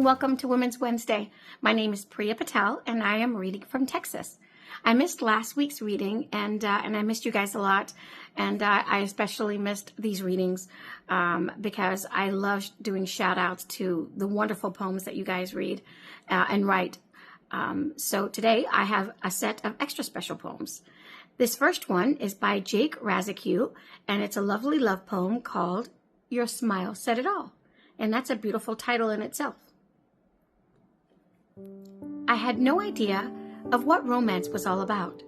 and welcome to Women's Wednesday. My name is Priya Patel, and I am reading from Texas. I missed last week's reading, and I missed you guys a lot, and I especially missed these readings because I love doing shout-outs to the wonderful poems that you guys read and write. So today I have a set of extra special poems. This first one is by Jake Razzacue, and it's a lovely love poem called Your Smile Said It All, and that's a beautiful title in itself. I had no idea of what romance was all about,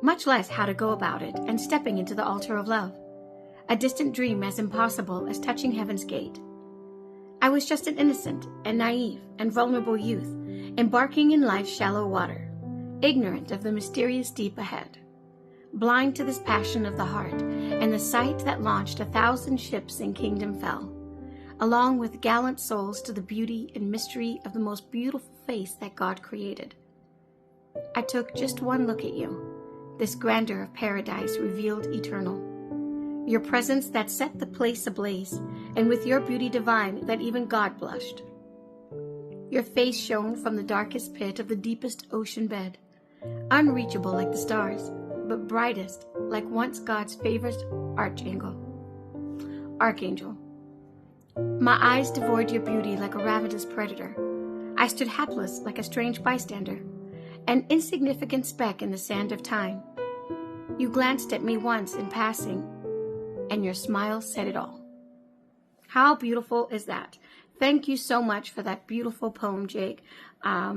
much less how to go about it and stepping into the altar of love, a distant dream as impossible as touching heaven's gate. I was just an innocent and naive and vulnerable youth, embarking in life's shallow water, ignorant of the mysterious deep ahead, blind to this passion of the heart and the sight that launched 1,000 ships in Kingdom Fell, along with gallant souls to the beauty and mystery of the most beautiful face that God created. I took just one look at you, this grandeur of paradise revealed eternal, your presence that set the place ablaze, and with your beauty divine that even God blushed. Your face shone from the darkest pit of the deepest ocean bed, unreachable like the stars, but brightest like once God's favorite archangel. My eyes devoured your beauty like a ravenous predator. I stood hapless like a strange bystander, an insignificant speck in the sand of time. You glanced at me once in passing, and your smile said it all. How beautiful is that? Thank you so much for that beautiful poem, Jake. I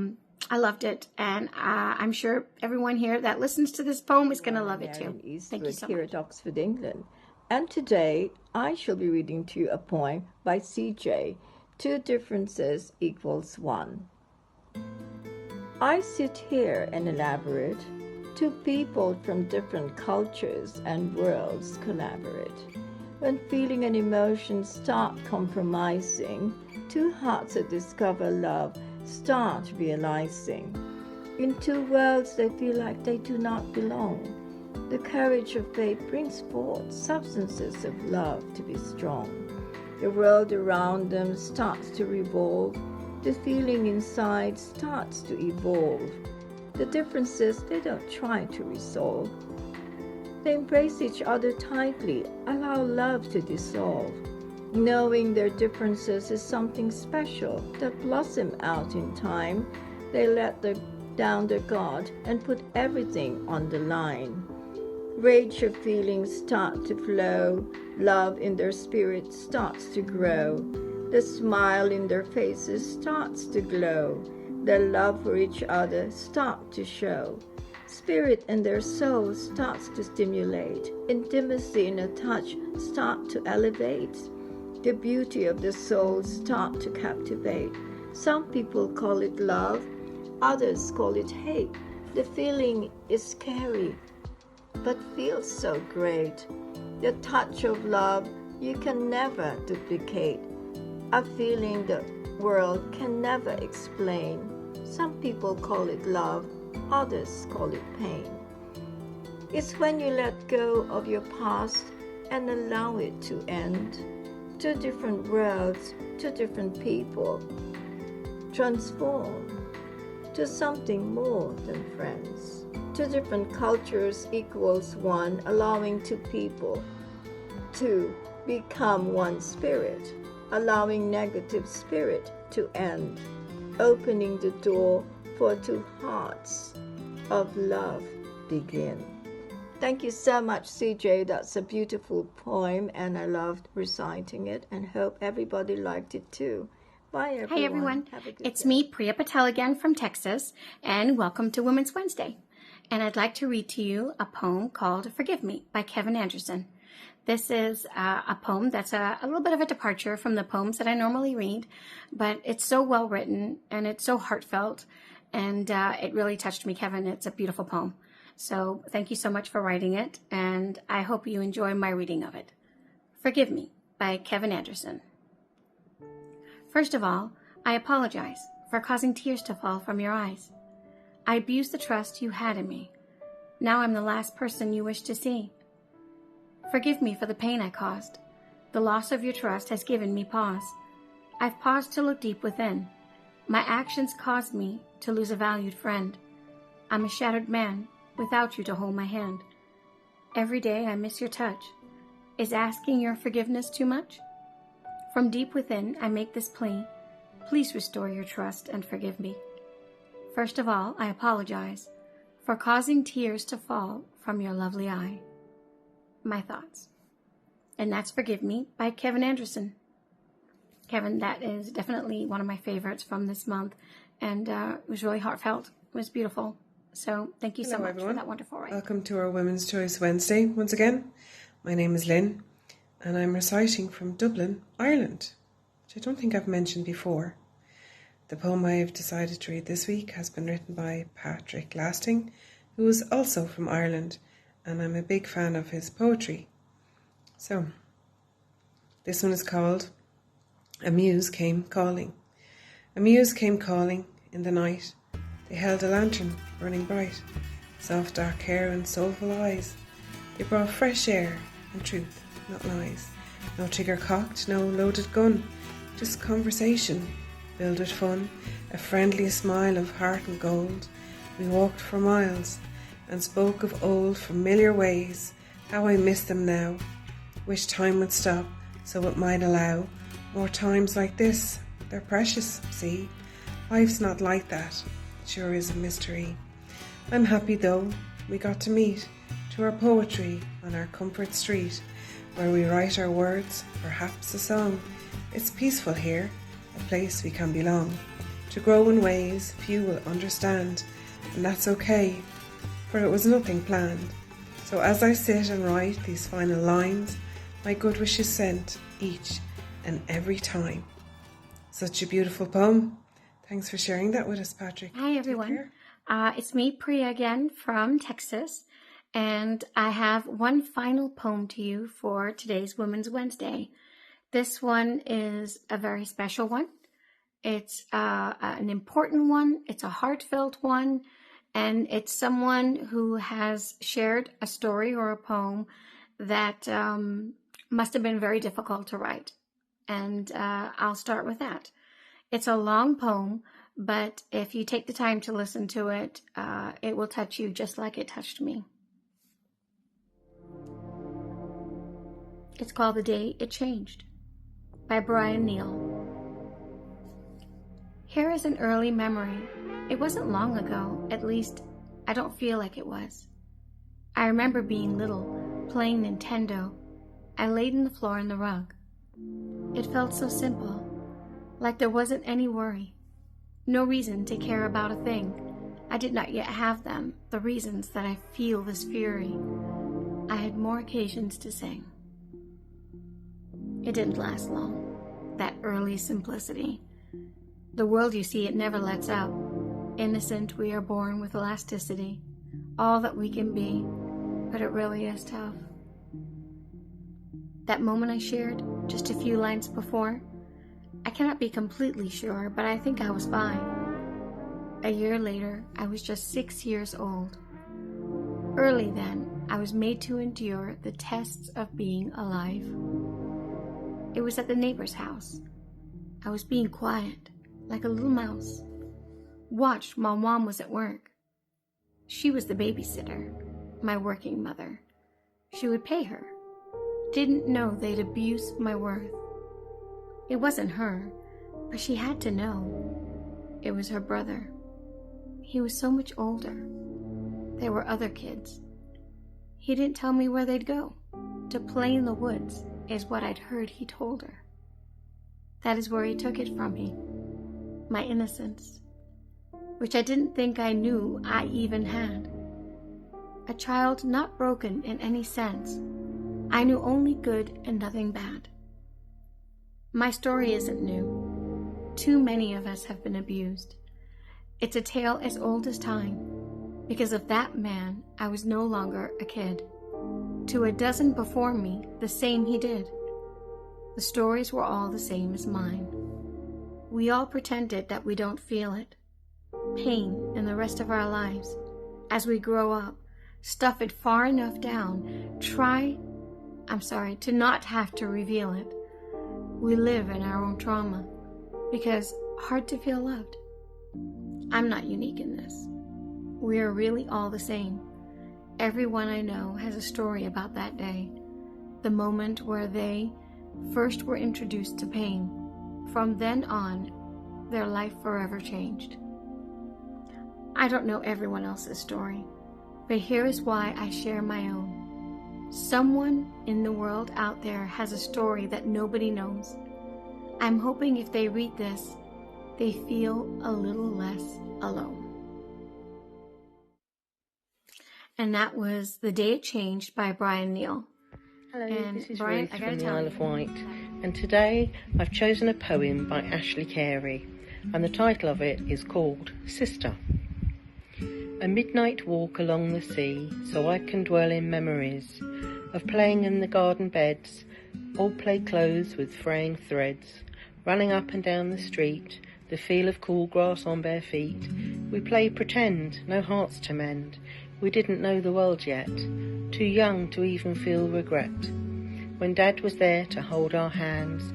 loved it, and I'm sure everyone here that listens to this poem is going to love it too. Thank you so here much. At Oxford, England. And today I shall be reading to you a poem by C.J. 2 differences equals 1. I sit here and elaborate. Two people from different cultures and worlds collaborate. When feeling and emotion start compromising, two hearts that discover love start realizing. In two worlds they feel like they do not belong. The courage of faith brings forth substances of love to be strong. The world around them starts to revolve. The feeling inside starts to evolve. The differences they don't try to resolve. They embrace each other tightly, allow love to dissolve. Knowing their differences is something special that blossom out in time, they let down their guard and put everything on the line. Rage of feelings start to flow, love in their spirit starts to grow. The smile in their faces starts to glow, their love for each other starts to show. Spirit in their soul starts to stimulate, intimacy in a touch starts to elevate. The beauty of the soul starts to captivate. Some people call it love, others call it hate. The feeling is scary, but feels so great. The touch of love you can never duplicate, a feeling the world can never explain. Some people call it love, others call it pain. It's when you let go of your past and allow it to end. Two different worlds, two different people, transform to something more than friends. Two different cultures equals one, allowing two people to become one spirit, allowing negative spirit to end, opening the door for two hearts of love begin. Thank you so much, CJ. That's a beautiful poem, and I loved reciting it, and hope everybody liked it too. Bye, everyone. Hi, everyone. Have a good It's day. me, Priya Patel, again from Texas, and welcome to Women's Wednesday. And I'd like to read to you a poem called Forgive Me by Kevin Anderson. This is a poem that's a little bit of a departure from the poems that I normally read, but it's so well written, and it's so heartfelt, and it really touched me, Kevin. It's a beautiful poem. So thank you so much for writing it, and I hope you enjoy my reading of it. Forgive Me by Kevin Anderson. First of all, I apologize for causing tears to fall from your eyes. I abused the trust you had in me. Now I'm the last person you wish to see. Forgive me for the pain I caused. The loss of your trust has given me pause. I've paused to look deep within. My actions caused me to lose a valued friend. I'm a shattered man without you to hold my hand. Every day I miss your touch. Is asking your forgiveness too much? From deep within, I make this plea. Please restore your trust and forgive me. First of all, I apologize for causing tears to fall from your lovely eye. My thoughts. And that's Forgive Me by Kevin Anderson. Kevin, that is definitely one of my favorites from this month, and it was really heartfelt. It was beautiful. So thank you so much everyone. for that wonderful write. Welcome to our Women's Choice Wednesday once again. My name is Lynn, and I'm reciting from Dublin, Ireland, which I don't think I've mentioned before. The poem I have decided to read this week has been written by Patrick Lasting, who is also from Ireland, and I'm a big fan of his poetry. So, this one is called A Muse Came Calling. A muse came calling in the night. They held a lantern burning bright, soft dark hair and soulful eyes. They brought fresh air and truth, not lies. No trigger cocked, no loaded gun, just conversation filled with fun, a friendly smile of heart and gold. We walked for miles and spoke of old familiar ways. How I miss them now. Wish time would stop so it might allow more times like this. They're precious, see. Life's not like that. It sure is a mystery. I'm happy though we got to meet, to our poetry on our comfort street, where we write our words, perhaps a song. It's peaceful here, a place we can belong, to grow in ways few will understand, and that's okay, for it was nothing planned. So as I sit and write these final lines, my good wishes sent each and every time. Such a beautiful poem. Thanks for sharing that with us, Patrick. Hi, everyone. It's me, Priya, again from Texas, and I have one final poem to you for today's Women's Wednesday. This one is a very special one. It's an important one. It's a heartfelt one, and it's someone who has shared a story or a poem that must have been very difficult to write. And I'll start with that. It's a long poem, but if you take the time to listen to it, it will touch you just like it touched me. It's called The Day It Changed by Brian Neal. Here is an early memory. It wasn't long ago, at least I don't feel like it was. I remember being little, playing Nintendo. I laid on the floor in the rug. It felt so simple, like there wasn't any worry, no reason to care about a thing. I did not yet have them, the reasons that I feel this fury. I had more occasions to sing. It didn't last long, that early simplicity. The world, you see, it never lets up. Innocent, we are born with elasticity, all that we can be, but it really is tough. That moment I shared just a few lines before, I cannot be completely sure, but I think I was fine. A year later, I was just 6 years old. Early then, I was made to endure the tests of being alive. It was at the neighbor's house. I was being quiet, like a little mouse. Watched while Mom was at work. She was the babysitter, my working mother. She would pay her. Didn't know they'd abuse my worth. It wasn't her, but she had to know. It was her brother. He was so much older. There were other kids. He didn't tell me where they'd go. To play in the woods is what I'd heard he told her. That is where he took it from me. My innocence, which I didn't think I knew I even had. A child not broken in any sense. I knew only good and nothing bad. My story isn't new. Too many of us have been abused. It's a tale as old as time. Because of that man, I was no longer a kid. To a dozen before me, the same he did. The stories were all the same as mine. We all pretended that we don't feel it. Pain in the rest of our lives. As we grow up, stuff it far enough down, to not have to reveal it. We live in our own trauma, because hard to feel loved. I'm not unique in this. We are really all the same. Everyone I know has a story about that day, the moment where they first were introduced to pain. From then on, their life forever changed. I don't know everyone else's story, but here is why I share my own. Someone in the world out there has a story that nobody knows. I'm hoping if they read this, they feel a little less alone. And that was The Day It Changed by Brian Neal. Hello, And this is Brian, Ruth I gotta from the tell Isle you. of Wight, and today I've chosen a poem by Ashley Carey, and the title of it is called Sister. A midnight walk along the sea, so I can dwell in memories of playing in the garden beds, old play clothes with fraying threads, running up and down the street, the feel of cool grass on bare feet. We played pretend, no hearts to mend. We didn't know the world yet, too young to even feel regret. When Dad was there to hold our hands,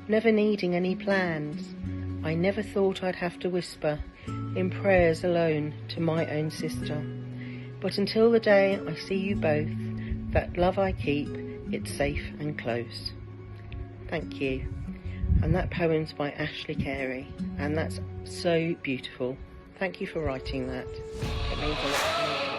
never needing any plans, I never thought I'd have to whisper in prayers alone to my own sister. But until the day I see you both, that love I keep, it's safe and close. Thank you. And that poem's by Ashley Carey, and that's so beautiful. Thank you for writing that. It means a lot to me.